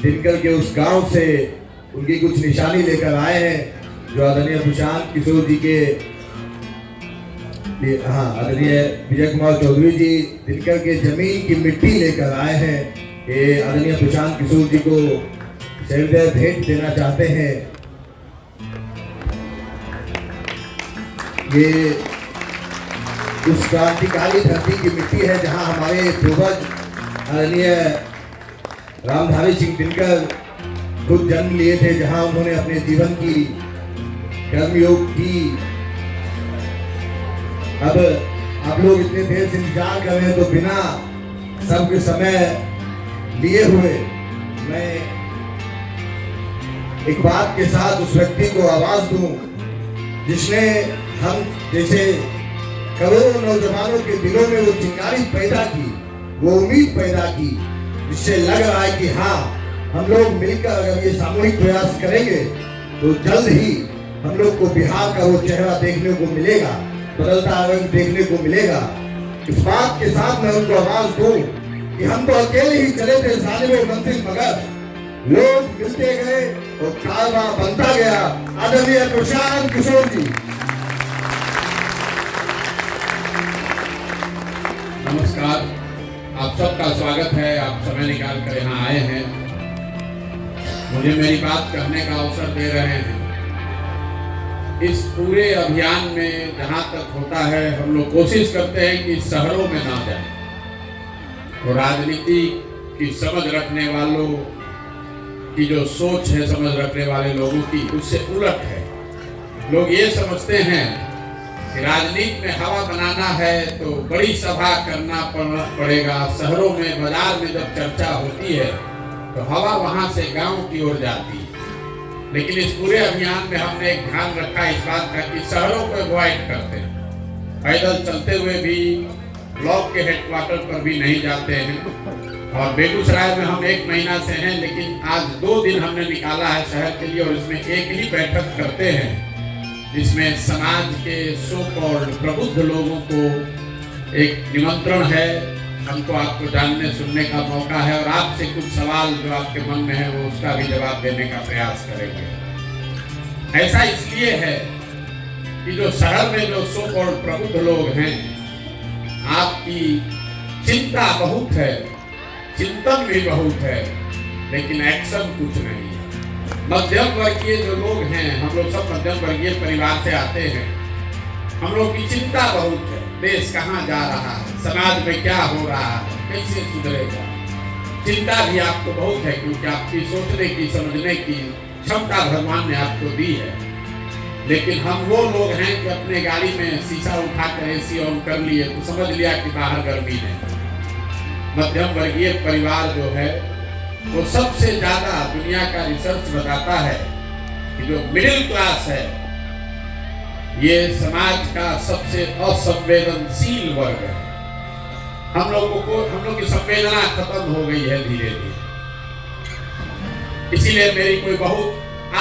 दिनकर के उस गांव से उनकी कुछ निशानी लेकर आए हैं, जो आदरणीय प्रशांत किशोर जी के आदरणीय विजय कुमार चौधरी जी दिनकर के जमीन की मिट्टी लेकर आए हैं। ये आदरणीय प्रशांत किशोर जी को सहृदय भेंट देना चाहते हैं। ये उस क्रांतिकारी धरती की मिट्टी है जहां हमारे पूर्वज आदरणीय रामधारी सिंह दिनकर खुद जन्म लिए थे, जहां उन्होंने अपने जीवन की कर्मयोग की। अब आप लोग इतने देर से इंतजार कर रहे हैं, तो बिना सबके समय लिए हुए मैं एक बात के साथ उस व्यक्ति को आवाज दूं जिसने हम जैसे करोड़ों नौजवानों के दिलों में वो चिंगारी पैदा की, वो उम्मीद पैदा की, जिससे लग रहा है कि हाँ, हम लोग मिलकर अगर ये सामूहिक प्रयास करेंगे तो जल्द ही हम लोग को बिहार का वो चेहरा देखने को मिलेगा, बदलता रंग देखने को मिलेगा। इस बात के साथ मैं उनको आवाज दूं कि हम तो अकेले ही चले थे जानिब मंजिल, मगर लोग मिलते गए और कारवां बनता गया। आदरणीय प्रशांत किशोर जी। नमस्कार, आप सबका स्वागत है। आप समय निकाल कर यहाँ आए हैं, मुझे मेरी बात कहने का अवसर दे रहे हैं। इस पूरे अभियान में जहाँ तक होता है, हम लोग कोशिश करते हैं कि शहरों में ना जाएं, तो राजनीति की समझ रखने वालों की जो सोच है, समझ रखने वाले लोगों की, उससे उलट है। लोग ये समझते हैं कि राजनीति में हवा बनाना है तो बड़ी सभा करना पड़ेगा। शहरों में, बाजार में जब चर्चा होती है तो हवा वहां से गांव की ओर जाती है। लेकिन इस पूरे अभियान में हमने एक ध्यान रखा इस बात का कि शहरों को अवॉइड करते हैं, पैदल चलते हुए भी ब्लॉक के हेडक्वार्टर पर भी नहीं जाते हैं। और बेगूसराय में हम 1 महीना से हैं, लेकिन आज 2 दिन हमने निकाला है शहर के लिए, और इसमें एक ही बैठक करते हैं जिसमें समाज के सो कॉल्ड प्रबुद्ध लोगों को एक निमंत्रण है। हमको आपको जानने सुनने का मौका है, और आपसे कुछ सवाल जो आपके मन में है वो उसका भी जवाब देने का प्रयास करेंगे। ऐसा इसलिए है कि जो शहर में जो सो कॉल्ड प्रबुद्ध लोग हैं, आपकी चिंता बहुत है, चिंतन भी बहुत है, लेकिन एक्शन कुछ नहीं है। मध्यम वर्गीय जो लोग हैं, हम लोग सब मध्यम वर्गीय परिवार से आते हैं, हम लोग की चिंता बहुत है। देश कहाँ जा रहा है, समाज में क्या हो रहा है, कैसे सुधरेगा। चिंता भी आपको बहुत है, क्योंकि आपकी सोचने की, समझने की क्षमता भगवान ने आपको दी है। लेकिन हम वो लोग हैं कि अपने गाड़ी में शीशा उठाकर एसी ऑन कर लिए तो समझ लिया कि बाहर गर्मी नहीं। मध्यम वर्गीय परिवार जो है वो सबसे ज्यादा, दुनिया का रिसर्च बताता है कि जो मिडिल क्लास है ये समाज का सबसे असंवेदनशील वर्ग है। हम लोग की संवेदना खत्म हो गई है धीरे धीरे। इसीलिए मेरी कोई बहुत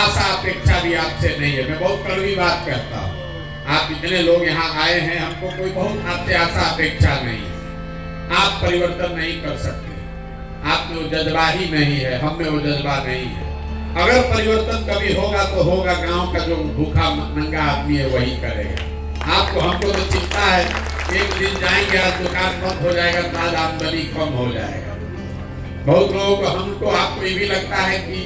आशा अपेक्षा भी आपसे नहीं है। मैं बहुत कड़वी बात कहता हूँ। आप इतने लोग यहाँ आए हैं, हमको कोई बहुत आपसे आशा अपेक्षा नहीं है। आप परिवर्तन नहीं कर सकते, आप में वो जज्बा ही नहीं है, हम में वो जज्बा नहीं है। अगर परिवर्तन कभी होगा तो होगा गांव का जो भूखा नंगा आदमी है वही करेगा। आपको, हमको तो चिंता है, एक दिन जाएंगे आज दुकान बंद हो जाएगा तो आज आमदनी कम हो जाएगा। बहुत लोगों को, हमको, आपको ये भी लगता है कि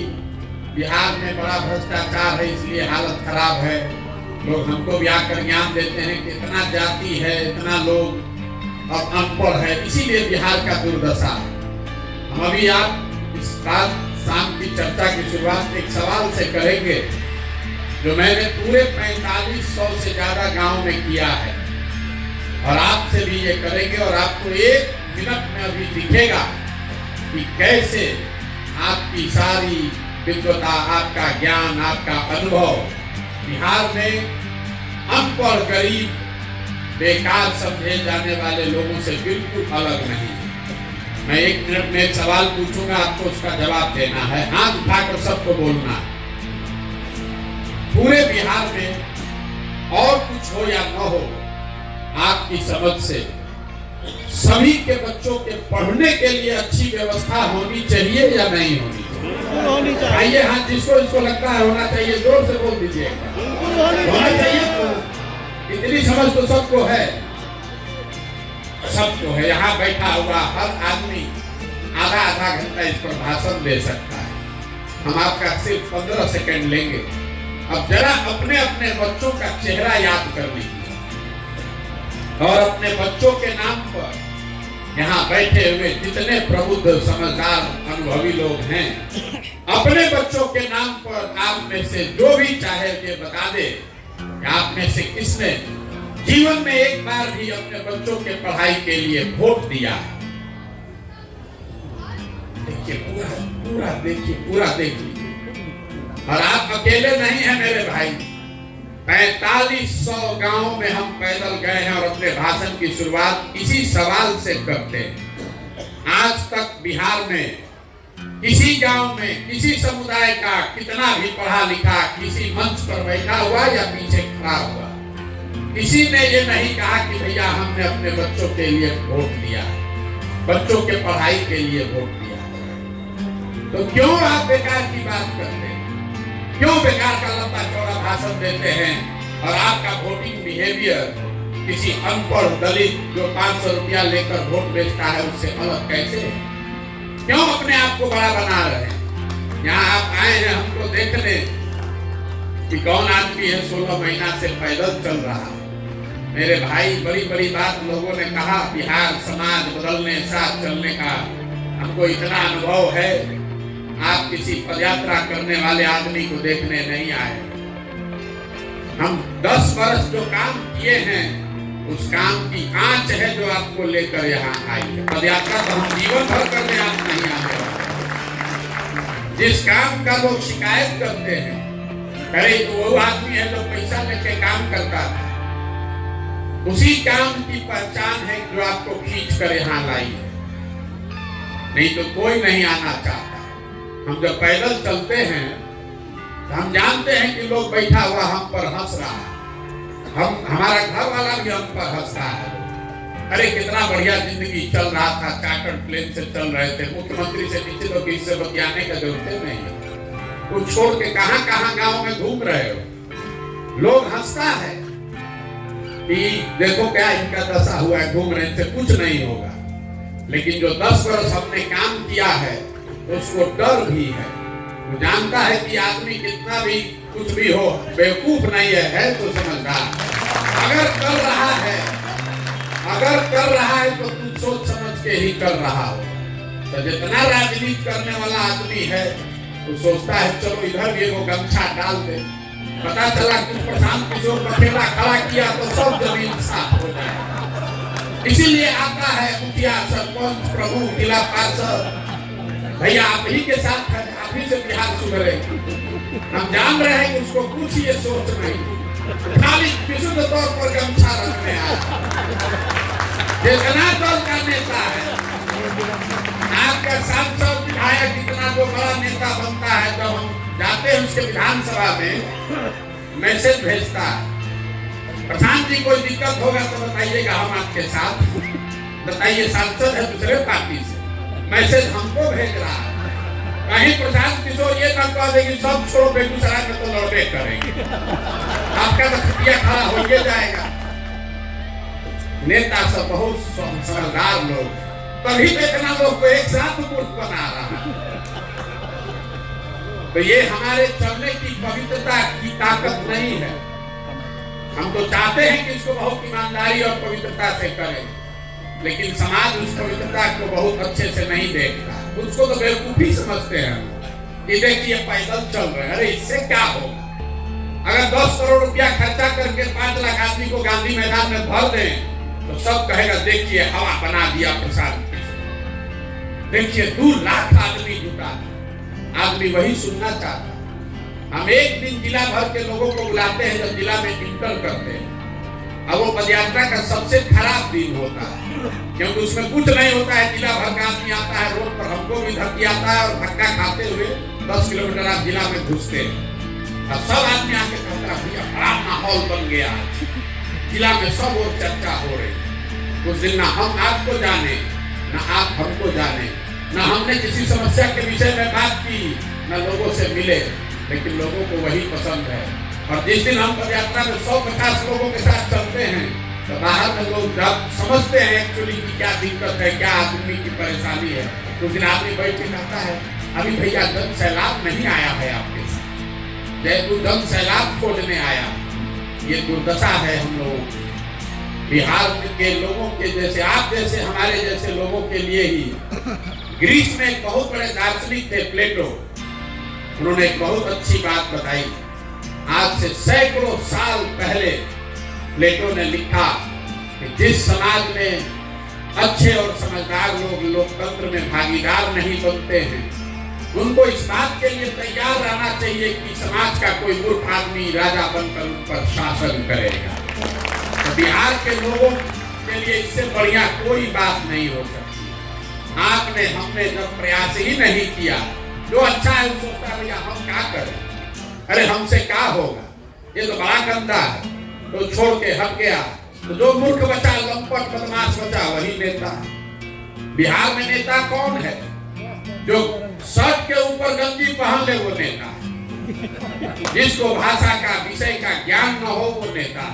बिहार में बड़ा भ्रष्टाचार है इसलिए हालत खराब है। लोग हमको भी आकर ज्ञान देते हैं कि इतना जाति है, इतना लोग अब अनपढ़ है, इसीलिए बिहार का दुर्दशा है। हम अभी आप इस बात शाम की चर्चा की शुरुआत एक सवाल से करेंगे जो मैंने पूरे 4500 से ज्यादा गांव में किया है, और आपसे भी ये करेंगे। और आपको 1 मिनट में अभी दिखेगा कि कैसे आपकी सारी विद्वता, आपका ज्ञान, आपका अनुभव बिहार में अनपढ़, गरीब, बेकार समझे जाने वाले लोगों से बिल्कुल अलग नहीं है। मैं 1 मिनट में एक सवाल पूछूंगा, आपको उसका जवाब देना है, हाथ उठाकर सबको बोलना है। पूरे बिहार में और कुछ हो या न हो, आपकी समझ से सभी के बच्चों के पढ़ने के लिए अच्छी व्यवस्था होनी चाहिए या नहीं होनी चाहिए? होनी चाहिए, आइए हाँ, जिसको इसको लगता है होना चाहिए जोर से बोल दीजिए। होना चाहिए तो इतनी समझ तो सबको है, सबको है। यहाँ बैठा हुआ हर आदमी आधा आधा घंटा इस पर भाषण दे सकता है। हम आपका सिर्फ 15 सेकंड लेंगे। अब जरा अपने अपने बच्चों का चेहरा याद कर लीजिए और अपने बच्चों के नाम पर यहाँ बैठे हुए जितने प्रबुद्ध समझदार अनुभवी लोग हैं, अपने बच्चों के नाम पर आप में से जो भी चाहे ये बता दे कि आप में से किसने जीवन में एक बार भी अपने बच्चों के पढ़ाई के लिए वोट दिया। देखिए पूरा देखिए, पूरा देखिए। और आप अकेले नहीं हैं मेरे भाई, 4500 गांव में हम पैदल गए हैं और अपने भाषण की शुरुआत इसी सवाल से करते हैं। आज तक बिहार में किसी गांव में किसी समुदाय का कितना भी पढ़ा लिखा किसी मंच पर बैठा हुआ या पीछे खड़ा हुआ, किसी ने ये नहीं कहा कि भैया हमने अपने बच्चों के लिए वोट दिया, बच्चों के पढ़ाई के लिए वोट दिया। तो क्यों आप बेकार की बात करते हैं? क्यों बेकार का लंबा चौड़ा भाषण देते हैं? और आपका वोटिंग बिहेवियर किसी अनपढ़ दलित जो 500 रुपया लेकर वोट बेचता है उससे अलग कैसे है? क्यों अपने आप को बड़ा बना रहे हैं? यहाँ आप आए हैं हमको देखने कि कौन आदमी है 16 महीना से पैदल चल रहा। मेरे भाई, बड़ी बड़ी बात लोगों ने कहा, बिहार समाज बदलने साथ चलने का हमको इतना अनुभव है। आप किसी पदयात्रा करने वाले आदमी को देखने नहीं आए। हम 10 वर्ष जो काम किए हैं उस काम की आंच है जो आपको लेकर यहाँ आई है। पदयात्रा तो हम जीवन भर करने आप नहीं आने वाले। जिस काम का लोग शिकायत करते हैं, अरे तो वो आदमी है जो पैसा लेके काम करता था, उसी काम की पहचान है जो आपको खींच कर यहाँ लाई है। नहीं तो कोई नहीं आना चाहता। हम जब पैदल चलते हैं तो हम जानते हैं कि लोग बैठा हुआ हम पर हंस रहा है, हमारा घर वाला भी हम पर हंसता है। अरे कितना बढ़िया जिंदगी चल रहा था, चार्टर्ड प्लेन से चल रहे थे, मुख्यमंत्री से नीचे तो किसी से बतियाने का जरूरत नहीं है। कुछ छोड़ के कहाँ गांव में घूम रहे हो, लोग हंसता है कि देखो क्या इनका दशा हुआ है, घूम रहे थे, कुछ नहीं होगा। लेकिन जो 10 वर्ष हमने काम किया है उसको डर भी है। वो जानता है कि आदमी कितना भी कुछ भी हो बेवकूफ नहीं है तो समझदार। अगर कर रहा है तो तू सोच समझ के ही कर रहा हो। तो जितना राजनीति करने वाला आदमी है वो सोचता है चलो इधर भी वो गमछा डाल दे, पता चला कि प्रशांत किशोर बखेड़ा खड़ा किया तो सब जमीन साफ हो जाए। इसीलिए आता है मुखिया, सरपंच, प्रमुख, जिला पार्षद, भैया आप ही के साथ है, आप ही से बिहार सुधरे। हम जान रहे हैं कि उसको कुछ ये सोच नहीं, खाली विशुद्ध तौर पर गमछा रखने आया। जितना दल का नेता है, आपका सांसद विधायक इतना जो बड़ा नेता बनता है, जब हम जाते हैं उसके विधानसभा में मैसेज भेजता है, प्रधान जी कोई दिक्कत होगा तो बताइएगा, हम आपके साथ। बताइए, सांसद है दूसरे पार्टी से, मैसेज हमको भेज रहा है। कहीं प्रशांत किशोर ये ना कह देगी सब छोड़ो बेगूसराय में तो लड़े करेंगे, आपका तो खटिया खड़ा हो जाएगा। नेता सब बहुत समझदार लोग, तभी तो इतना लोग को एक साथ मूर्ख बना रहा है। तो ये हमारे चलने की पवित्रता की ताकत नहीं है। हम तो चाहते हैं कि इसको बहुत ईमानदारी और पवित्रता से करें, लेकिन समाज उस पवित्रता को बहुत अच्छे से नहीं देखता, उसको तो बेवकूफी समझते हैं कि देखिए पैदल चल रहे हैं, अरे इससे क्या होगा? अगर 10 करोड़ रुपया खर्चा करके 5 लाख आदमी को गांधी मैदान में भर दें तो सब कहेगा देखिए हवा बना दिया प्रशांत किशोर, देखिए 2 लाख आदमी जुटा। आदमी वही सुनना चाहता। हम एक दिन जिला भर के लोगों को बुलाते हैं जब जिला में इंटर करते हैं, अब वो पदयात्रा का सबसे खराब दिन होता है क्योंकि उसमें कुछ नहीं होता है। जिला भर का आदमी आता है, रोड पर हमको भी धक्की आता है और धक्का खाते हुए 10 किलोमीटर आप जिला में घुसते हैं। अब सब आदमी आके कहता है भैया बड़ा माहौल बन गया, जिला में सब और चर्चा हो रही। उस दिन ना हम आपको जाने ना आप हमको जाने, न हमने किसी समस्या के विषय में बात की, न लोगों से मिले, लेकिन लोगों को वही पसंद है। और जिस दिन हम पदयात्रा में 150 लोगों के साथ चलते हैं तो बाहर में लोग जब समझते हैं एक्चुअली की क्या दिक्कत है, क्या आदमी की परेशानी है, तो उस दिन आदमी बैठ के कहता है अभी भैया जन सैलाब नहीं आया है आपके साथ, जयपुर जन सैलाब खोजने आया। ये दुर्दशा है हम लोगों की। बिहार के लोगों के जैसे, आप जैसे, हमारे जैसे लोगों के लिए ही ग्रीस में एक बहुत बड़े दार्शनिक थे प्लेटो, उन्होंने एक बहुत अच्छी बात बताई। आज से सैकड़ों साल पहले प्लेटो ने लिखा कि जिस समाज में अच्छे और समझदार लोग लोकतंत्र में भागीदार नहीं बनते हैं, उनको इस बात के लिए तैयार रहना चाहिए कि समाज का कोई मूर्ख आदमी राजा बनकर उन पर शासन करेगा। तो बिहार के लोगों के लिए इससे बढ़िया कोई बात नहीं हो सकती। आपने, हमने जब प्रयास ही नहीं किया, जो अच्छा है वो सोचता भैया हम क्या करें, अरे हमसे क्या होगा, ये तो बड़ा गंदा है, तो छोड़ के हट गया। तो जो मूर्ख बचा, लंपट बदमाश बचा, वही नेता। बिहार में नेता कौन है? जो शर्ट के ऊपर गंजी पहन ले वो नेता, जिसको भाषा का, विषय का ज्ञान न हो वो नेता।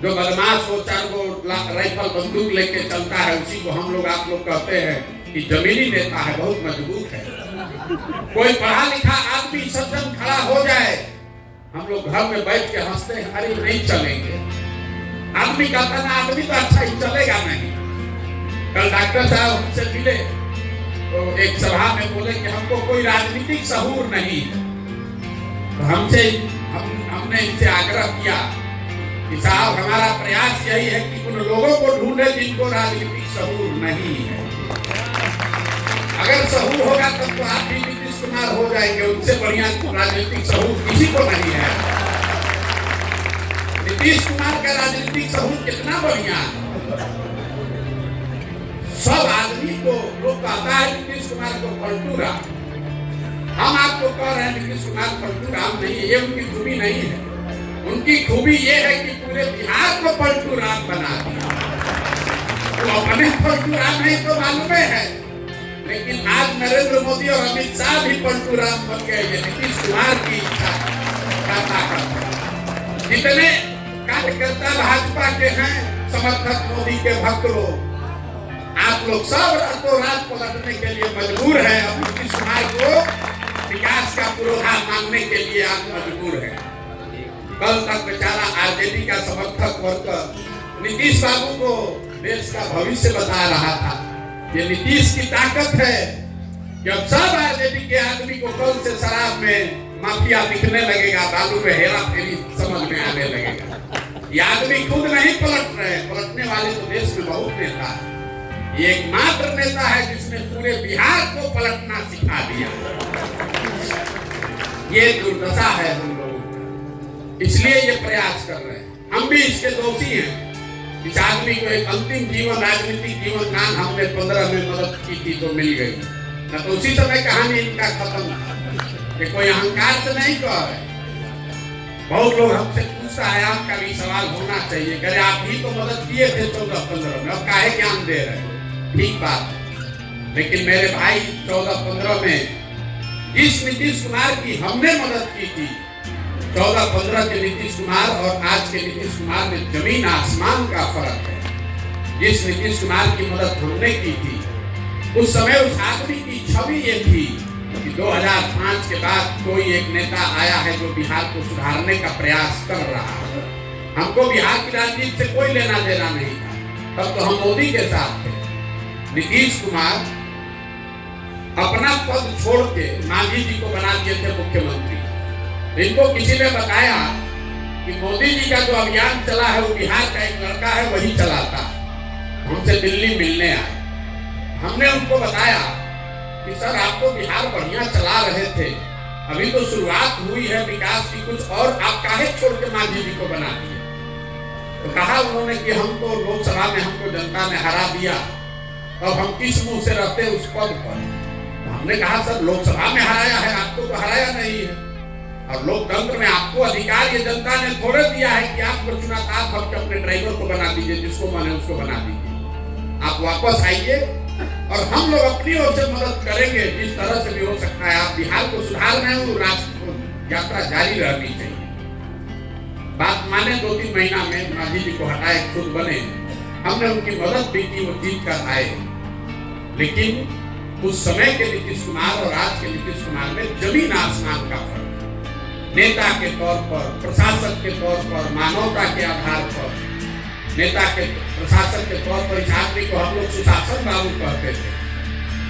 जो बदमाश हो, 4 गो राइफल बंदूक लेके चलता है, उसी को हम लोग, आप लोग कहते हैं कि जमीनी नेता है, बहुत मजबूत है। कोई पढ़ा लिखा आदमी सज्जन खड़ा हो जाए, हम लोग घर में बैठ के हंसते हैं, अरे नहीं चलेंगे। आदमी कहता ना आदमी तो अच्छा ही चलेगा नहीं। कल डॉक्टर साहब हमसे मिले तो एक सभा में बोले कि हमको कोई राजनीतिक सहूर नहीं है। तो हमने इनसे आग्रह किया कि साहब हमारा प्रयास यही है कि उन लोगों को ढूंढे जिनको राजनीतिक सहूर नहीं है। अगर सहूर होगा तब तो आप भी नीतीश कुमार हो जाएंगे, उनसे बढ़िया राजनीतिक सहूर किसी को नहीं है। नीतीश कुमार का राजनीतिक सहूर कितना बढ़िया है। सब आदमी को लोग कहता है नीतीश कुमार को पलटू राम, हम आपको कह रहे हैं नीतीश कुमार पलटू राम नहीं है, ये उनकी खूबी नहीं है। उनकी खूबी ये है कि पूरे बिहार को पलटू राम बना दिया। तो अपने पलटू राम नहीं तो मालूम है, लेकिन आज नरेंद्र मोदी और अमित शाह भी पलटू राम बन गए। ये नीतीश कुमार की इच्छा का ताकत। जितने कार्यकर्ता भाजपा के हैं, समर्थक मोदी के भक्त लोग, आप लोग सब रातों रात पलटने के लिए मजबूर हैं। अब नीतीश कुमार को विकास का पूर्वाधार मांगने के लिए आप मजबूर हैं। कल तक बेचारा आरजेडी का समर्थक वर्ग नीतीश बाबू को देश का भविष्य बता रहा था। ये नीतीश की ताकत है कि अब सब आरजेडी के आदमी को कल से शराब में माफिया दिखने लगेगा, बालू में हेरा फेरी समझ में आने लगेगा। ये आदमी खुद नहीं पलट रहे, पलटने वाले तो देश में बहुत नेता है। ये एकमात्र नेता है जिसने पूरे बिहार को पलटना सिखा दिया। ये दुर्दशा है हम लोगों, इसलिए ये प्रयास कर रहे हैं। हम भी इसके दोषी हैं। इस आदमी को एक अंतिम जीवन, राजनीतिक जीवन दान हमने 15 में मदद की थी तो मिल गई, न तो उसी समय कहानी इनका खत्म। कि कोई अहंकार से नहीं कह रहे। बहुत लोग हमसे पूछता है, आपका भी सवाल होना चाहिए, अरे आप भी तो मदद किए थे 14-15 में, अब काहे ज्ञान दे रहे हैं? ठीक बात है, लेकिन मेरे भाई 14-15 में जिस नीतीश कुमार की हमने मदद की थी, 14-15 के नीतीश कुमार और आज के नीतीश कुमार में जमीन आसमान का फर्क है। जिस नीतीश कुमार की मदद हमने की थी, उस समय उस आदमी की छवि ये थी कि 2005 के बाद कोई एक नेता आया है जो बिहार को सुधारने का प्रयास कर रहा है। हमको बिहार की राजनीति से कोई लेना देना नहीं था, तब तो हम मोदी के साथ थे। नीतीश कुमार अपना पद छोड़ के मांझी जी को बना दिए थे मुख्यमंत्री। इनको किसी ने बताया कि मोदी जी का जो अभियान चला है वो बिहार का एक लड़का है वही चलाता है। हमसे दिल्ली मिलने आए, हमने उनको बताया कि सर आप तो बिहार बढ़िया चला रहे थे, अभी तो शुरुआत हुई है विकास की कुछ, और आप काहे छोड़ के मांझी जी को बना दिए? तो कहा उन्होंने कि हम तो लोकसभा में हमको जनता ने हरा दिया, अब हम किस मुंह से रहते उस पद पर। हमने कहा सर लोकसभा में हराया है, आपको तो हराया नहीं है, और लोकतंत्र में आपको अधिकार ये जनता ने थोड़े दिया है कि आप चुनाव आप अपने ड्राइवर को बना दीजिए, जिसको माने उसको बना दीजिए। आप वापस आइए और हम लोग अपनी ओर से मदद करेंगे जिस तरह से भी हो सकता है। आप बिहार को सुधार रहे हो, राष्ट्र को यात्रा जारी रहनी चाहिए। बात माने 2-3 महीना में गांधी जी को हटाए, खुद बने, हमने उनकी मदद भी की, वो जीत कर आए। लेकिन उस समय के नीतीश कुमार और आज के नीतीश कुमार में जमीन आसमान का फर्क। नेता के तौर पर, प्रशासक के तौर पर, मानवता के आधार पर, नेता के प्रशासक के तौर पर इस आदमी को हम लोग सुशासन बाबू कहते थे।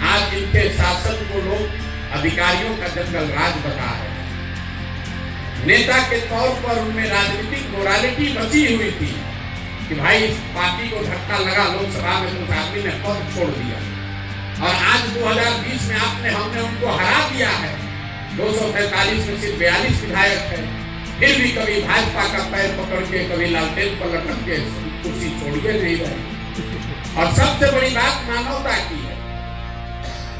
आज इनके शासन को लोग अधिकारियों का जंगल राज बता रहे हैं। नेता के तौर पर उनमें राजनीतिक मोरालिटी बची हुई थी कि भाई इस पार्टी को धक्का लगा लोकसभा में, उस आदमी ने पद छोड़ दिया। और आज 2020 में हमने उनको हरा दिया है। 243 में सिर्फ 42 विधायक है, फिर भी कभी भाजपा का पैर पकड़ के, कभी लालटेन पर लटक के कुर्सी छोड़िए नहीं रहे। और सबसे बड़ी बात मानवता की है,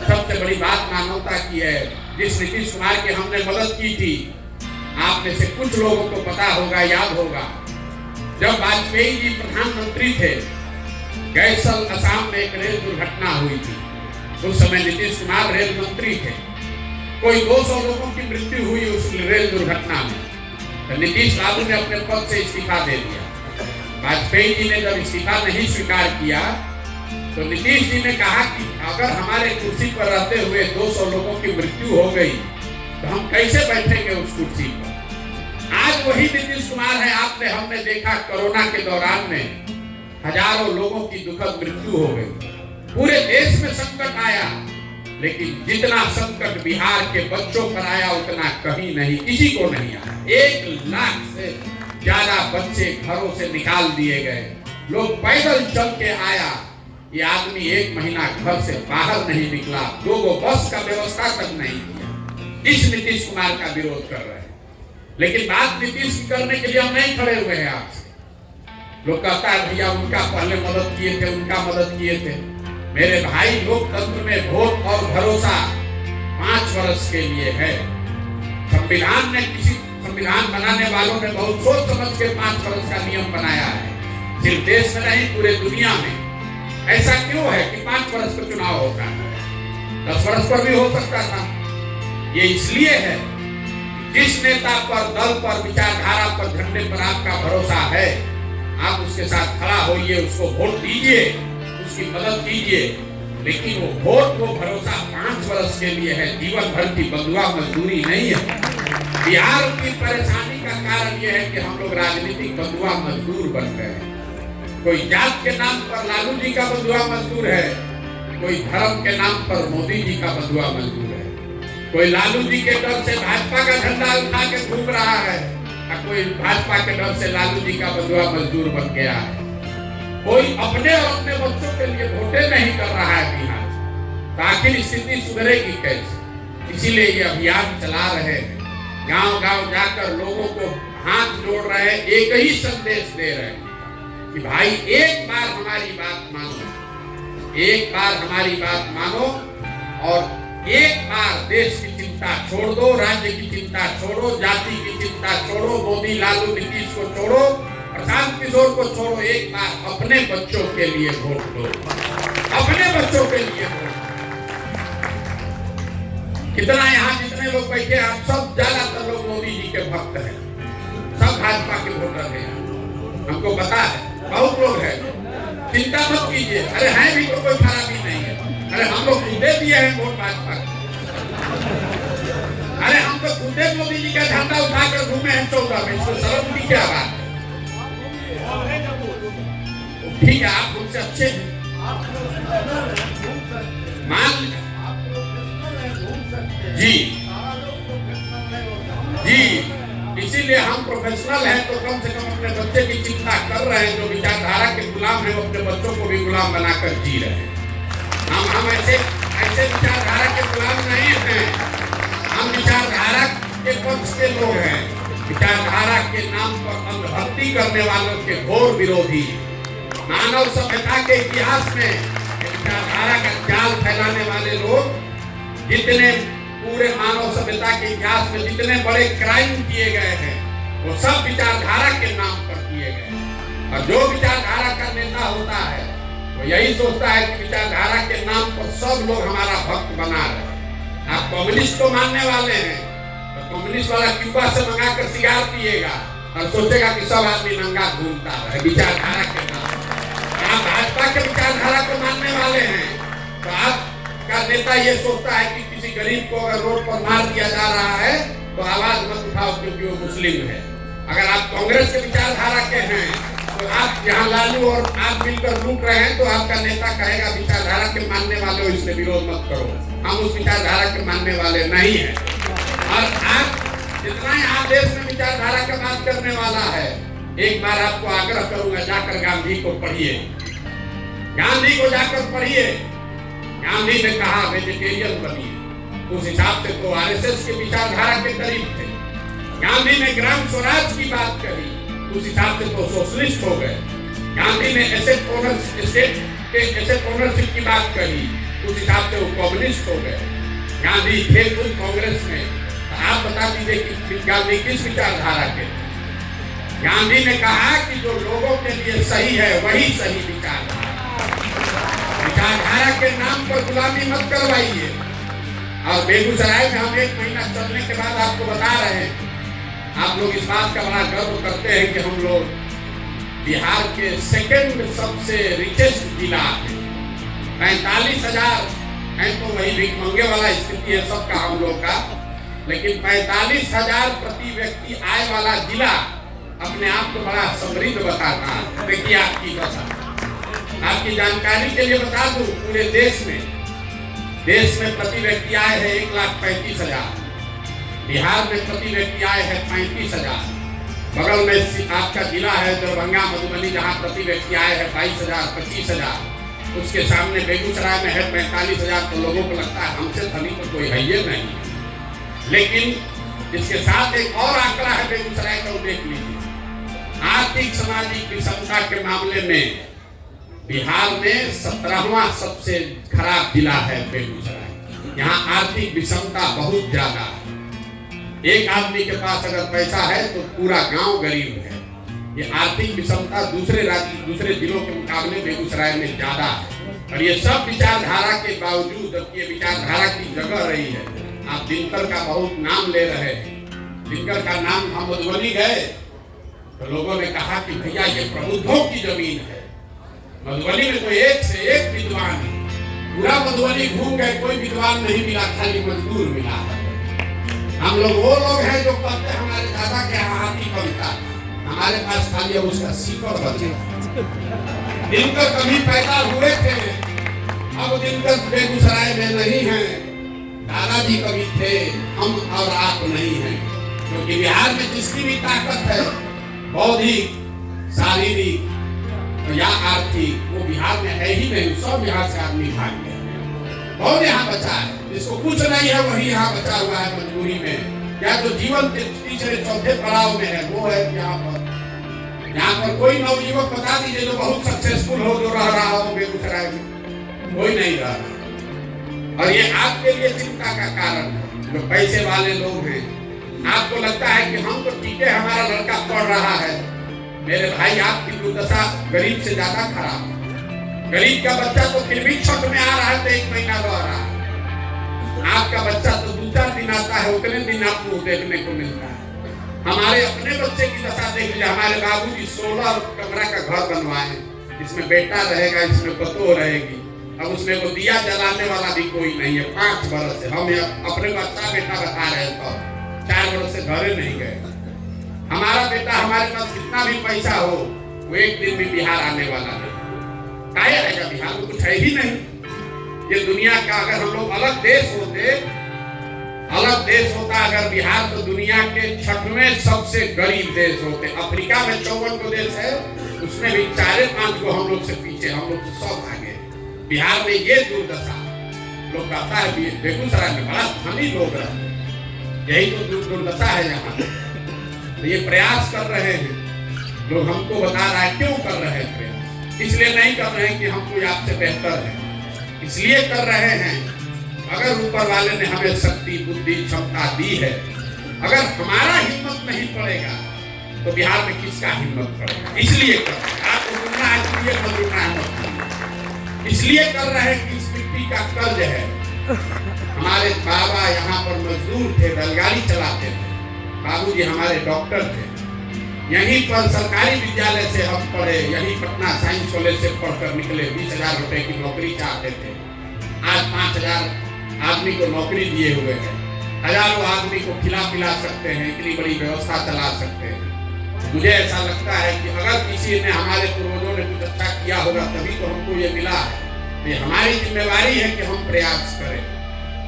सबसे बड़ी बात मानवता की है। जिस नीतीश कुमार की हमने मदद की थी, आप में से कुछ लोगों को पता होगा, याद होगा, जब वाजपेयी जी प्रधानमंत्री थे, गैसल असम में एक रेल दुर्घटना हुई थी। उस समय नीतीश कुमार रेल मंत्री थे। कोई 200 लोगों की मृत्यु हुई उस रेल दुर्घटना में, तो नीतीश बाबू ने अपने पद से इस्तीफा दे दिया। वाजपेयी जी ने जब इस्तीफा नहीं स्वीकार किया, तो नीतीश जी ने कहा कि अगर हमारे कुर्सी पर रहते हुए 200 लोगों की मृत्यु हो गई तो हम कैसे बैठेंगे उस कुर्सी पर। आज वही नीतीश कुमार है। हमने देखा कोरोना के दौरान में हजारों लोगों की दुखद मृत्यु हो गई, पूरे देश में संकट आया, लेकिन जितना संकट बिहार के बच्चों पर आया उतना कहीं नहीं, किसी को नहीं आया। 1 लाख से ज्यादा बच्चे घरों से निकाल दिए गए, लोग पैदल चल के आया। ये आदमी 1 महीना घर से बाहर नहीं निकला, 2 बस का व्यवस्था तक नहीं किया। इस नीतीश कुमार का विरोध कर रहे हैं, लेकिन बात नीतीश की करने के लिए हम नहीं खड़े हुए हैं। आपसे लोग कहता है भैया उनका पहले मदद किए थे, उनका मदद किए थे। मेरे भाई, लोकतंत्र में वोट और भरोसा 5 वर्ष के लिए है। संविधान बनाने वालों ने बहुत सोच समझ के 5 वर्ष का नियम बनाया है, सिर्फ देश में नहीं पूरे दुनिया में। ऐसा क्यों है कि 5 वर्ष का चुनाव होता है? 10 वर्ष पर भी हो सकता था। ये इसलिए है, जिस नेता पर, दल पर, विचारधारा पर, झंडे पर आपका भरोसा है, आप उसके साथ खड़ा होइए, उसको वोट दीजिए, उसकी मदद कीजिए। लेकिन वो वोट, वो भरोसा 5 वर्ष के लिए है, जीवन भर की बंधुआ मजदूरी नहीं है। बिहार की परेशानी का कारण यह है कि हम लोग राजनीतिक बंधुआ मजदूर बन गए हैं। कोई जात के नाम पर लालू जी का बंधुआ मजदूर है, कोई धर्म के नाम पर मोदी जी का बंधुआ मजदूर है, कोई लालू जी के डर से भाजपा का झंडा उठा के घूम रहा है, कोई भाजपा के डर से लालू जी का बंधुआ मजदूर बन गया है। कोई अपने और अपने बच्चों के लिए वोटें नहीं कर रहा है बिहार। तो आखिर स्थिति सुधरेगी कैसे? इसीलिए ये अभियान चला रहे हैं, गांव-गांव जाकर लोगों को हाथ जोड़ रहे हैं, एक ही संदेश दे रहे हैं कि भाई एक बार हमारी बात मानो, एक बार हमारी बात मानो, और एक बार देश की चिंता छोड़ दो, राज्य की चिंता छोड़ो, जाति की चिंता छोड़ो, मोदी लालू नीतीश को छोड़ो, प्रशांत किशोर को छोड़ो। एक बार अपने बच्चों के लिए वोट दो, अपने बच्चों के लिए वोट। कितना यहाँ जितने लोग बैठे हैं, सब ज्यादातर लोग मोदी जी के भक्त हैं, सब भाजपा के वोटर हैं, हमको पता है, बहुत लोग हैं। चिंता मत कीजिए, अरे हैं भी तो कोई खराबी नहीं है। अरे हम लोग खुदे दिए हैं वोट भाजपा, अरे हम तो खुदे मोदी जी का झंडा उठाकर घूमे हैं 14 में, इसको शर्म की क्या बात है? ठीक है, आप उनसे अच्छे मान जी, इसीलिए हम प्रोफेशनल हैं, तो कम से कम अपने बच्चे की चिंता कर रहे हैं। जो विचारधारा के गुलाम हैं, वो अपने बच्चों को भी गुलाम बनाकर जी रहे हैं। हम ऐसे विचारधारा के गुलाम नहीं हैं, हम विचारधारा के पक्ष के लोग हैं। विचारधारा के नाम पर अंधभक्ति करने वालों के घोर विरोधी। मानव सभ्यता के इतिहास में विचारधारा का जाल फैलाने वाले लोग, जितने पूरे मानव सभ्यता के इतिहास में जितने बड़े क्राइम किए गए हैं, वो सब विचारधारा के नाम पर किए गए। और जो विचारधारा का नेता होता है, वो यही सोचता है कि विचारधारा के नाम पर सब लोग हमारा भक्त बना रहे। आप कम्युनिस्ट को मानने वाले हैं तो कम्युनिस्ट वाला क्यूबा से मंगा कर सिगार पिएगा और सोचेगा कि सब आदमी नंगा घूमता है विचारधारा के नाम। आप भाजपा के विचारधारा को मानने वाले हैं तो आपका नेता ये सोचता है कि किसी गरीब को अगर रोड पर मार दिया जा रहा है तो आवाज मत उठाओ क्योंकि वो मुस्लिम है। अगर आप कांग्रेस के विचारधारा के हैं तो आप यहाँ लालू और आप मिलकर लूट रहे हैं तो आपका नेता कहेगा विचारधारा के मानने वाले हो इसमें विरोध मत करो, हम उस विचारधारा के मानने वाले नहीं है। और आप जितना यहाँ देश में विचारधारा का बात करने वाला है, एक बार आपको आग्रह करूंगा जाकर गांधी को पढ़िए, गांधी को जाकर पढ़िए। गांधी ने कहा वेजिटेरियन बनिए, उस हिसाब से तो आरएसएस के विचारधारा के करीब थे। गांधी ने ग्राम स्वराज की बात कही, उस हिसाब से तो सोशलिस्ट हो गए। गांधी ने एसेट ओनरशिप की बात कही, उस हिसाब से वो कम्युनिस्ट हो गए। गांधी थे खुद कांग्रेस में, तो आप बता दीजिए कि गांधी किस विचारधारा के? गांधी ने कहा कि जो लोगों के लिए सही है वही सही विचारधारा। विचारधारा के नाम पर गुलामी मत करवाइए। और बेगूसराय में हम 1 महीना चलने के बाद आपको बता रहे हैं, आप लोग इस बात का बड़ा गर्व करते हैं कि हम लोग बिहार के सेकंड सबसे रिचेस्ट जिला है। 45,000 है तो वही भिखमंगे वाला स्थिति है सबका हम लोग का, लेकिन 45,000 प्रति व्यक्ति आय वाला जिला अपने आप को बड़ा समृद्ध बताता है। देखिए आपकी दशा, आपकी जानकारी के लिए बता दूं, पूरे देश में प्रति व्यक्ति आय है 1,35,000। बिहार में प्रति व्यक्ति आय है 35,000। बगल में आपका जिला है दरभंगा मधुबनी जहाँ प्रति व्यक्ति आय है 22,000 25,000। उसके सामने बेगूसराय में है 45,000। तो लोगों को लगता है हमसे धनी तो कोई है ही नहीं। लेकिन इसके साथ एक और आंकड़ा है बेगूसराय का, देख लीजिए। आर्थिक सामाजिक विषमता के मामले में बिहार में 17वां सबसे खराब जिला है बेगूसराय। यहाँ आर्थिक विषमता बहुत ज्यादा है। एक आदमी के पास अगर पैसा है तो पूरा गांव गरीब है। ये आर्थिक विषमता दूसरे जिलों के मुकाबले बेगूसराय में ज्यादा है। और ये सब विचारधारा के बावजूद, जबकि ये विचारधारा की जगह रही है। आप दिनकर का बहुत नाम ले रहे हैं। दिनकर का नाम हम मधुबनी गए तो लोगों ने कहा कि भैया ये प्रबुद्धों की जमीन है। मधुबनी में तो एक से एक विद्वान है। पूरा मधुबनी घूम गए, कोई विद्वान नहीं मिला, खाली मजदूर मिला है। हम लोग वो लोग हैं जो कहते हैं हमारे दादा के हाथी बनता, हमारे पास खाली उसका सीकर बचे। दिनकर कभी पैदा हुए थे, अब दिनकर बेगूसराय में नहीं है। दादाजी कभी थे, हम और आप नहीं हैं। क्योंकि बिहार में जिसकी भी ताकत है, बौद्धिक, शारीरिक या आर्थिक, वो बिहार में है ही नहीं। सब बिहार से आदमी भाग गया। बहुत यहाँ बचा है, जिसको कुछ नहीं है वही यहाँ बचा हुआ है मजबूरी में, या जो जीवन के तीसरे चौथे पड़ाव में है वो है यहाँ पर कोई नवयुवक बता दीजिए जो बहुत सक्सेसफुल हो, जो रह रहा हो बेगूसराय में, कोई नहीं रह रहा। और ये आपके लिए चिंता का कारण है। जो पैसे वाले लोग हैं, आपको लगता है कि हम तो ठीक है, हमारा लड़का पढ़ रहा है। मेरे भाई, आपकी दुर्दशा गरीब से ज्यादा खराब है। गरीब का बच्चा तो फिर भी छठ में आ रहा है तो 1 महीना रह रहा है। आपका बच्चा तो 2-4 दिन आता है, उतने दिन आपको देखने को मिलता है। हमारे अपने बच्चे की दशा देख लीजिए। हमारे बाबूजी 16 कमरा का घर बनवाए, इसमें बेटा रहेगा, इसमें बतौ रहेगी। अब उसमें वो दिया जलाने वाला भी कोई नहीं है। 5 बरस से हम अपने को अच्छा बेटा बता रहे हैं, तो 4 बरस से घरे नहीं गए। हमारा बेटा, हमारे पास कितना भी पैसा हो, वो एक दिन भी बिहार आने वाला नहीं। क्या रहेगा बिहार में? कुछ है ही नहीं। ये दुनिया का अगर हम लोग अलग देश होता अगर बिहार, तो दुनिया के 6वें सबसे गरीब देश होते। अफ्रीका में 54 को देश है, उसमें भी 4-5 को हम लोग से पीछे, हम लोग से सब आगे। बिहार में ये दुर्दशा, लोग कहता है बेगूसराय में बड़ा धनी लोग रहते हैं, यही तो दुर्दशा है यहाँ। तो ये प्रयास कर रहे हैं लोग, हमको बता रहा है क्यों कर रहे हैं प्रयास। इसलिए नहीं कर रहे हैं कि हम कोई आपसे बेहतर है, इसलिए कर रहे हैं अगर ऊपर वाले ने हमें शक्ति, बुद्धि, क्षमता दी है, अगर हमारा हिम्मत नहीं पड़ेगा तो बिहार में किसका हिम्मत पड़ेगा। इसलिए कर रहे हैं। आपको सुनना है, इसलिए मत रुकना है। इसलिए कर रहे हैं कि इस मिट्टी का कर्ज है। हमारे बाबा यहाँ पर मजदूर थे, बैलगाड़ी चलाते थे। बाबूजी हमारे डॉक्टर थे। यहीं पर सरकारी विद्यालय से हम पढ़े, यहीं पटना साइंस कॉलेज से पढ़कर निकले। 20,000 रुपए की नौकरी चाहते थे। आज 5,000 आदमी को नौकरी दिए हुए हैं। हजारों आदमी को खिला पिला सकते हैं, इतनी बड़ी व्यवस्था चला सकते हैं। मुझे ऐसा लगता है कि अगर किसी ने, हमारे पूर्वजों ने कुछ अच्छा किया होगा तभी तो हमको ये मिला है। ये हमारी जिम्मेवारी है कि हम प्रयास करें,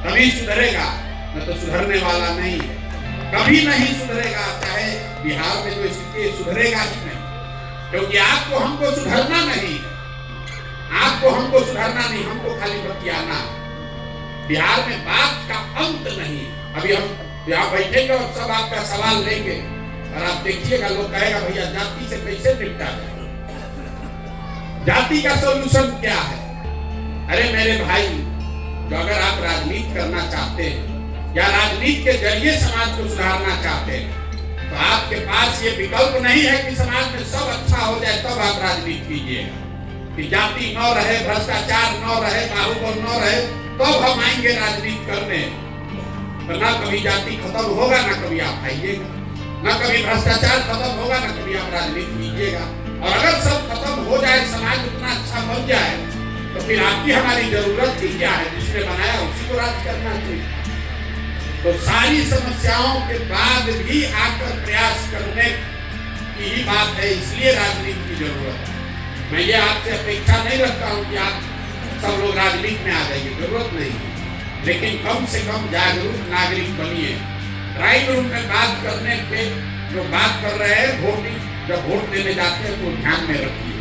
तभी सुधरेगा, न तो सुधरने वाला नहीं है। कभी नहीं सुधरेगा, चाहे बिहार में जो स्थिति सुधरेगा ही नहीं, क्योंकि आपको हमको सुधरना नहीं है। आपको हमको सुधरना नहीं, हमको खाली बतियाना है। बिहार में बात का अंत नहीं है। अभी हम यहाँ बैठेंगे और सब आपका सवाल लेंगे और आप देखिएगा, लोग कहेगा भैया जाति से कैसे निपटा जाए, जाति का सॉल्यूशन क्या है। अरे मेरे भाई, तो अगर आप राजनीति करना चाहते हैं या राजनीति के जरिए समाज को सुधारना चाहते हैं, तो आपके पास ये विकल्प नहीं है कि समाज में सब अच्छा हो जाए तब आप राजनीति कीजिएगा। कि जाति न रहे, भ्रष्टाचार न रहे, बाहुबल न रहे, तब हम आएंगे राजनीति करने। तो ना कभी जाति खत्म होगा, ना कभी आप आइएगा, ना कभी भ्रष्टाचार खत्म होगा, ना कभी आप राजनीति कीजिएगा। और अगर सब खत्म हो जाए, समाज उतना अच्छा बन जाए, तो फिर आपकी हमारी जरूरत ही क्या है। जिसने बनाया उसी को राज करना चाहिए। तो सारी समस्याओं के बाद भी आकर प्रयास करने की ही बात है, इसलिए राजनीति की जरूरत है। मैं ये आपसे अपेक्षा नहीं रखता हूँ कि आप सब लोग राजनीति में आ जाइए, जरूरत नहीं है। लेकिन कम से कम जागरूक नागरिक बनिए। ड्राइंग रूम में बात करने के जो बात कर रहे हैं, वोटिंग जब वोट देने जाते हैं तो ध्यान में रखिए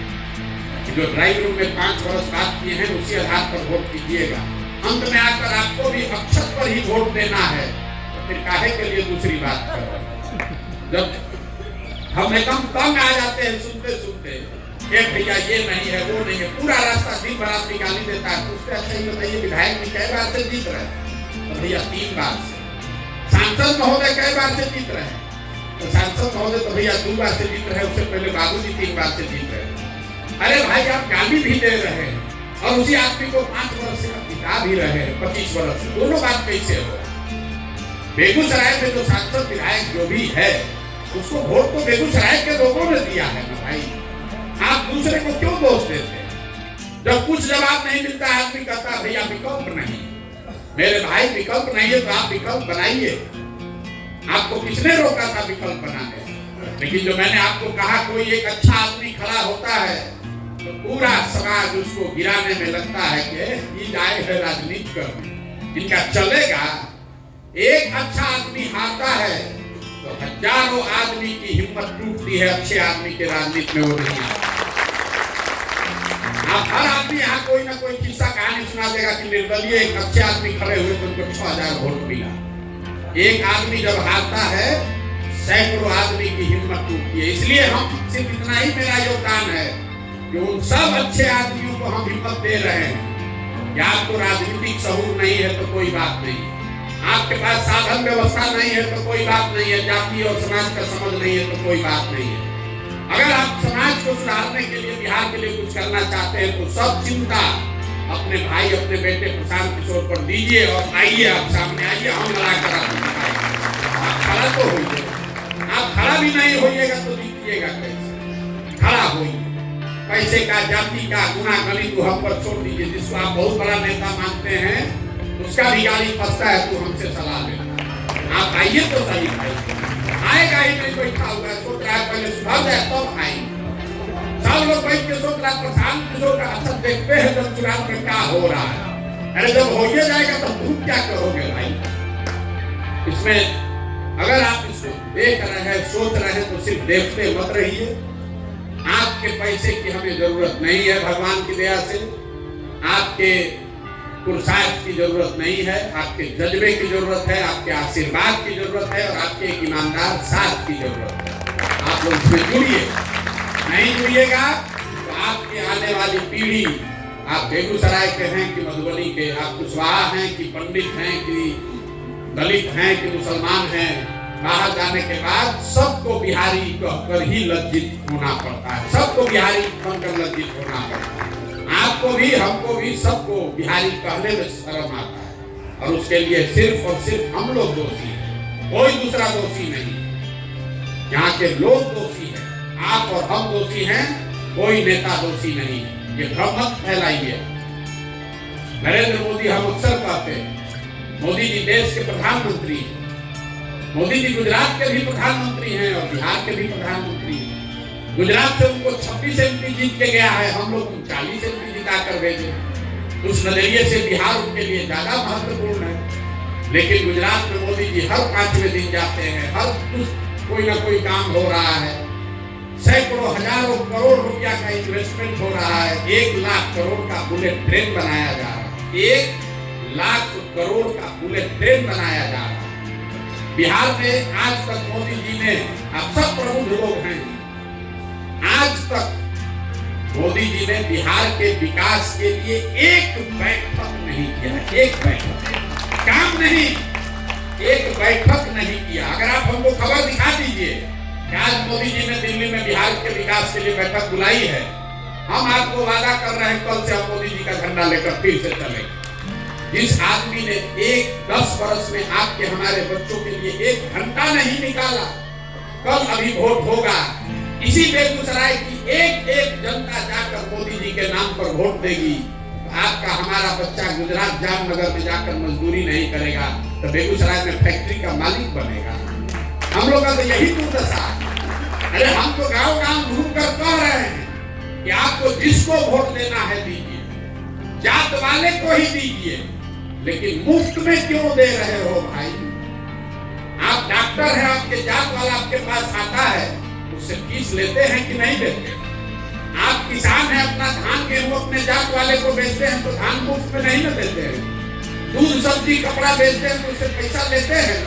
कि जो ड्राइंग रूम में 5 वर्ष बात किए हैं उसी आधार पर वोट कीजिएगा। अंत में आकर आपको भी अक्षत पर ही वोट देना है, तो फिर काहे के लिए दूसरी बात कर रहे हैं। जब हम एकदम तंग आ जाते हैं सुनते सुनते, एक भैया ये नहीं है, वो नहीं है, पूरा रास्ता दिन भर आदमी गाली देता है, तो उससे अच्छा ही बताइए विधायक भी कई बार से जीत रहे हैं। तो भैया 3 बार से। सांसद महोदय कई बार से जीत रहे हैं, तो सांसद महोदय तो भैया 2 बार से जीत रहे हैं। उससे पहले बाबूजी 3 बार से जीत रहे हैं। अरे भाई, आप गाली भी दे रहे हैं और उसी आदमी को 5 वर्ष से बिता भी रहे हैं, 25 वर्ष से। दोनों बात कैसे हो? बेगूसराय में जो सांसद विधायक जो भी है, उसको वोट तो बेगूसराय के लोगों ने दिया है ना भाई। आप दूसरे को क्यों दोष देते हैं? जब कुछ जवाब नहीं मिलता है, आदमी कहता भैया विकल्प नहीं। मेरे भाई, विकल्प नहीं है तो आप विकल्प बनाइए। आपको किसने रोका था विकल्प बनाने? लेकिन जो मैंने आपको कहा, कोई एक अच्छा आदमी खड़ा होता है तो पूरा समाज उसको गिराने में लगता है कि ये आए है राजनीति करने, इनका चलेगा। एक अच्छा आदमी हारता है तो हजारों आदमी की हिम्मत टूटती है, अच्छे आदमी के राजनीति में वो नहीं आता। आप हर आदमी यहाँ कोई ना कोई किस्सा कहानी सुना देगा कि निर्दलीय एक अच्छे आदमी खड़े हुए तो उनको 6,000 वोट मिला। एक आदमी जब हारता है, सैकड़ों आदमी की हिम्मत टूटती है। इसलिए हम सिर्फ इतना ही मेरा योगदान है कि उन सब अच्छे आदमियों को हम हिम्मत दे रहे हैं। या आपको राजनीतिक शऊर नहीं है तो कोई बात नहीं, आपके पास साधन व्यवस्था नहीं है तो कोई बात नहीं है, जाति और समाज का समझ नहीं है तो कोई बात नहीं है। अगर आप समाज को सुधारने के लिए, बिहार के लिए कुछ करना चाहते हैं तो सब चिंता अपने भाई, अपने बेटे प्रशांत किशोर पर दीजिए और आइए, आप सामने आइए, हम लड़ाकर आप खड़ा तो होइए। आप खड़ा भी नहीं होइएगा तो जीतिएगा कैसे? खड़ा होइए। पैसे का, जाति का गुना गली को हम पर छोड़ दीजिए। जिसको आप बहुत बड़ा नेता मानते हैं, उसका भी गाली फंसता है तो हमसे सलाह लेना। आप आइए तो सही भाई। आएगा ही नहीं, बैठा हुआ है, सोच रहा है पहले सुधर जाए तब आएंगे। सब लोग बैठ के सोच रहा है प्रशांत किशोर का असर देखते हैं जब चुनाव में क्या हो रहा है। अरे जब हो ही जाएगा तो तुम क्या करोगे भाई? इसमें अगर आप इसको देख रहे हैं, सोच रहे हैं तो सिर्फ देखते मत रहिए। आपके पैसे की हमें जरूरत नहीं है, भगवान की दया से। आपके पुरुषार्थ की जरूरत नहीं है, आपके जज्बे की जरूरत है, आपके आशीर्वाद की जरूरत है और आपके एक ईमानदार साथ की जरूरत है। आप लोग इसमें जुड़िए। नहीं जुड़िएगा तो आपकी आने वाली पीढ़ी, आप बेगूसराय के हैं कि मधुबनी के, आप कुशवाहा हैं कि पंडित हैं कि दलित हैं कि मुसलमान हैं, बाहर जाने के बाद सबको बिहारी कहकर ही लज्जित होना पड़ता है। सबको बिहारी बनकर लज्जित होना पड़ता है। आप आपको भी, हमको भी, सबको बिहारी कहने में शर्म आता है, और उसके लिए सिर्फ और सिर्फ हम लोग दोषी हैं, कोई दूसरा दोषी नहीं। यहाँ के लोग दोषी हैं, आप और हम दोषी हैं, कोई नेता दोषी नहीं है। ये भ्रम मत फैलाइए। नरेंद्र मोदी, हम अक्सर कहते हैं, मोदी जी देश के प्रधानमंत्री हैं, मोदी जी गुजरात के भी प्रधानमंत्री हैं और बिहार के भी प्रधानमंत्री हैं। गुजरात से उनको 26 MP जीत के गया है, हम लोग 40 MP जिता कर भेजे। उस नजरिए से बिहार उनके लिए ज्यादा महत्वपूर्ण है। लेकिन गुजरात में मोदी जी हर 5वें दिन जाते हैं, हर कोई ना कोई काम हो रहा है, सैकड़ों हजारों करोड़ रुपया का इन्वेस्टमेंट हो रहा है, 1 लाख करोड़ का बुलेट ट्रेन बनाया जा रहा है, 1 लाख करोड़ का बुलेट ट्रेन बनाया जा रहा है। बिहार में आज तक मोदी जी ने, आप सब प्रबुद्ध लोग हैं, आज तक मोदी जी ने बिहार के विकास के लिए एक बैठक नहीं किया, एक बैठक, काम नहीं, एक बैठक नहीं किया। अगर आप हमको खबर दिखा दीजिए कि आज मोदी जी ने दिल्ली में बिहार के विकास के लिए बैठक बुलाई है, हम आपको वादा कर रहे हैं कल से हम मोदी जी का झंडा लेकर फिर से चलेंगे। जिस आदमी ने 10 वर्ष में आपके हमारे बच्चों के लिए 1 घंटा नहीं निकाला, कल अभी वोट होगा, इसी बेगूसराय की एक जनता जाकर मोदी जी के नाम पर वोट देगी, आपका हमारा बच्चा गुजरात जामनगर में जाकर मजदूरी नहीं करेगा तो बेगूसराय में फैक्ट्री का मालिक बनेगा। हम लोग का तो यही दुर्दशा है। अरे हम तो गांव-गांव घूम कर कह रहे हैं कि आपको जिसको वोट देना है दीजिए, जात वाले को ही दीजिए, लेकिन मुफ्त में क्यों दे रहे हो भाई? आप डॉक्टर हैं, आपके जात वाला आपके पास आता है, उससे फीस लेते हैं कि नहीं लेते? आप किसान हैं, अपना धान गेहूं अपने जात वाले को बेचते हैं तो धान मुफ्त में नहीं न देते हैं। दूध सब्जी कपड़ा बेचते हैं तो उससे पैसा लेते हैं,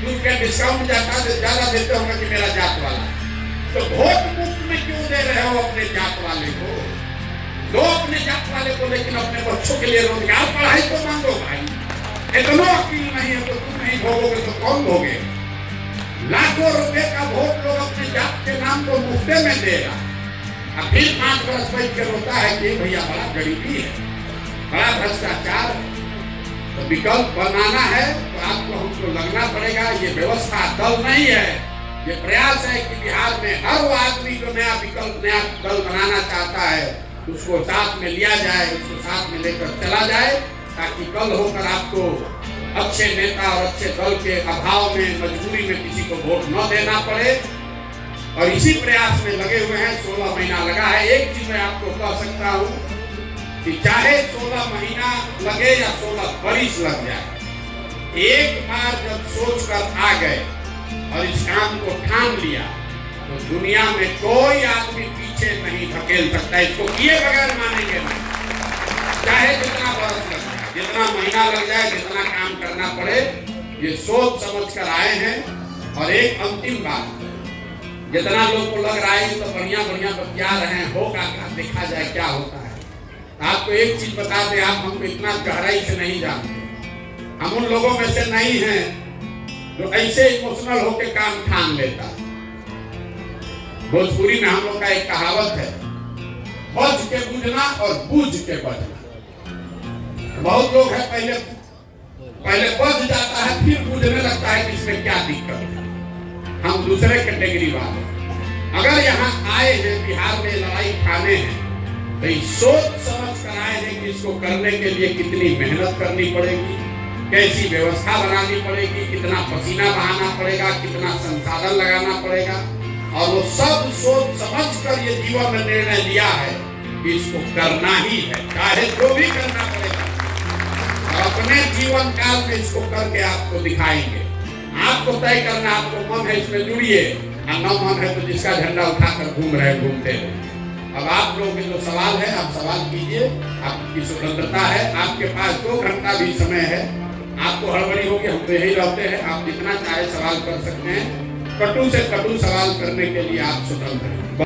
दूध का डिस्काउंट ज्यादा देते होंगे कि मेरा जात वाला। तो वोट मुफ्त में क्यों दे रहे हो अपने जात वाले को? दो अपने जात वाले को, लेकिन अपने बच्चों के लिए रोजगार, पढ़ाई तो मांगो भाई। इतना अकील नहीं है तो तुम नहीं भोगोगे तो कौन भोगे? लाखों रुपए का वोट लोग अपने जात के नाम को मुफ्ते में दे रहा, अब फिर 5 वर्ष बैठ के रोता है कि भैया बड़ा गरीबी है, बड़ा भ्रष्टाचार है। तो विकल्प बनाना है तो आपको हमको लगना पड़ेगा। ये व्यवस्था दल नहीं है, ये प्रयास है कि बिहार में हर वो आदमी जो नया विकल्प, नया दल बनाना चाहता है, उसको साथ में लिया जाए, उसको साथ में लेकर चला जाए, ताकि कल होकर आपको अच्छे नेता और अच्छे दल के अभाव में, मजबूरी में किसी को वोट न देना पड़े। और इसी प्रयास में लगे हुए हैं। 16 महीना लगा है। एक चीज मैं आपको कह सकता हूं कि चाहे 16 महीना लगे या 16 बरिस लग जाए, एक बार जब सोच कर आ गए और इस काम को ठान लिया तो दुनिया में कोई आदमी पीछे नहीं धकेल सकता। इसको किए बगैर मानेंगे नहीं, चाहे जितना बरस लग जाए, जितना महीना लग जाए, जितना काम करना पड़े। ये सोच समझ कर आए हैं। और एक अंतिम बात, जितना लोग को लग रहा है तो बढ़िया बतिया रहे हैं, होगा क्या, देखा जाए क्या होता है। आपको एक चीज बता दें, आप हमको इतना गहराई से नहीं जानते, हम उन लोगों में से नहीं हैं जो ऐसे इमोशनल होकर काम ठान लेता। भोजपुरी में हम लोग का एक कहावत है, बज के बुझना और बूझ के बजना। बहुत लोग है पहले बज जाता है, फिर बुझने लगता है कि इसमें क्या दिक्कत है। हम दूसरे कैटेगरी वाले। अगर यहाँ आए हैं, बिहार में लड़ाई ठाने हैं, तो सोच समझ कर आए हैं कि इसको करने के लिए कितनी मेहनत करनी पड़ेगी, कैसी व्यवस्था बनानी पड़ेगी, कितना पसीना बहाना पड़ेगा, कितना संसाधन लगाना पड़ेगा। और वो सब सोच समझ कर ये जीवन में निर्णय लिया है कि इसको करना ही है, चाहे जो भी करना पड़ेगा। और अपने जीवन काल में इसको करके आपको दिखाएंगे। आपको तय करना, आपको मन है इसमें जुड़िए, और न मन है तो जिसका झंडा उठाकर घूम रहे घूमते रहे। अब आप लोगों के जो सवाल है, आप सवाल कीजिए, आपकी स्वतंत्रता है, आपके पास 2 घंटा भी समय है। आपको हड़बड़ी होगी, हम तो यही रहते हैं, आप जितना चाहे सवाल कर सकते हैं। कटु से कटु सवाल करने के लिए आप स्वतंत्र हैं।